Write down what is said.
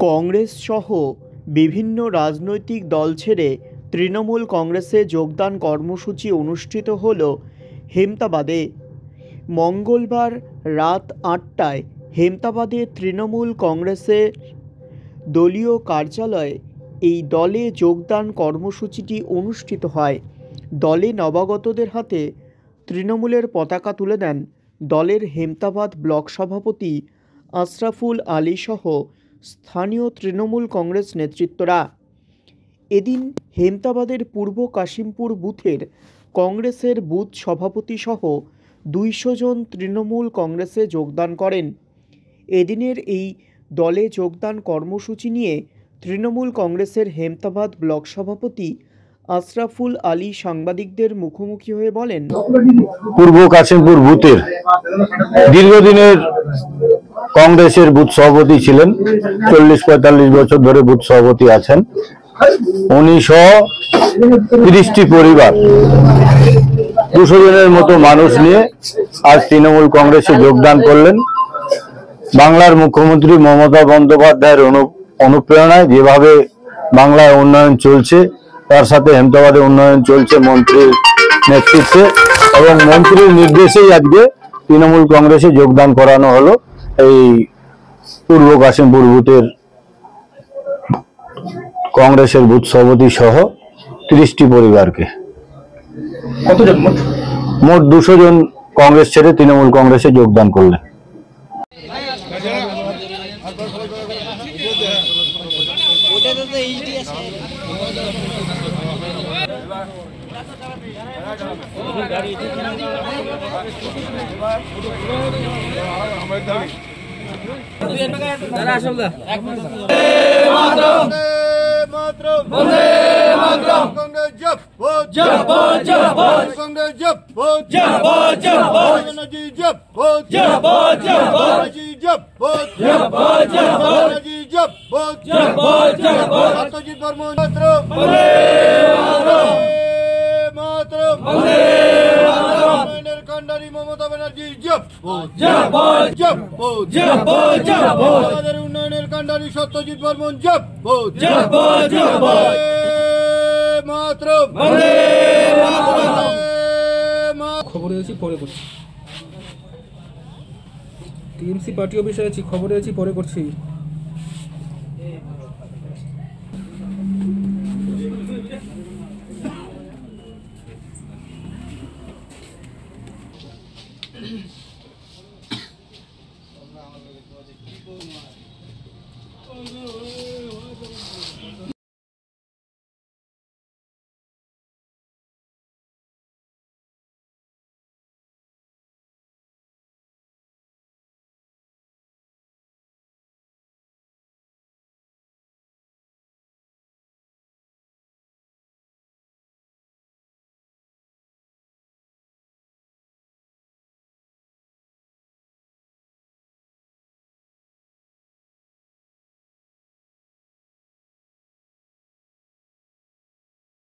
কংগ্রেস সহ বিভিন্ন রাজনৈতিক দল ছেড়ে তৃণমূল কংগ্রেসে যোগদান কর্মসূচি অনুষ্ঠিত হল হেমতাবাদে। মঙ্গলবার রাত ৮টায় হেমতাবাদে তৃণমূল কংগ্রেসের দলীয় কার্যালয়ে এই দলে যোগদান কর্মসূচিটি অনুষ্ঠিত হয়। দলে নবাগতদের হাতে তৃণমূলের পতাকা তুলে দেন দলের হেমতাবাদ ব্লক সভাপতি আশরাফুল আলী সহ স্থানীয় তৃণমূল কংগ্রেস নেতৃত্বরা। এদিন হেমতাবাদের পূর্ব কাশিমপুর বুথের কংগ্রেসের বুথ সভাপতি সহ ২০০ জন তৃণমূল কংগ্রেসে যোগদান করেন। এদিনের এই দলে যোগদান কর্মসূচি নিয়ে তৃণমূল কংগ্রেসের হেমতাবাদ ব্লক সভাপতি আশরাফুল আলী সাংবাদিকদের মুখোমুখি হয়ে বলেন, পূর্ব কাশিমপুর বুথের দীর্ঘদিনের কংগ্রেসের বুথ সভাপতি ছিলেন, ৪০-৪৫ বছর ধরে বুথ সভাপতি আছেন। উনি সহ ৩০টি পরিবার ২০০ জনের মতো মানুষ নিয়ে আজ তৃণমূল কংগ্রেসে যোগদান করলেন। বাংলার মুখ্যমন্ত্রী মমতা বন্দ্যোপাধ্যায়ের অনুপ্রেরণায় যেভাবে বাংলায় উন্নয়ন চলছে, তার সাথে হেমতাবাদে উন্নয়ন চলছে মন্ত্রীর নেতৃত্বে, এবং মন্ত্রীর নির্দেশেই আজকে তৃণমূল কংগ্রেসে যোগদান করানো হলো এই পূর্ব কাশিমপুর বুথের কংগ্রেসের বুথ সভাপতি সহ ৩০টি পরিবারকে। কতজন মোট ২০০ জন কংগ্রেস ছেড়ে তৃণমূল কংগ্রেসে যোগদান করলেন। মমতা ব্যানার্জি উন্নয়নের কান্ডারি সত্যজিৎ বর্মন খবরে আছি, পরে করছি। টিএমসি পার্টি অফিসে আছি, খবরে আছি, পরে করছি।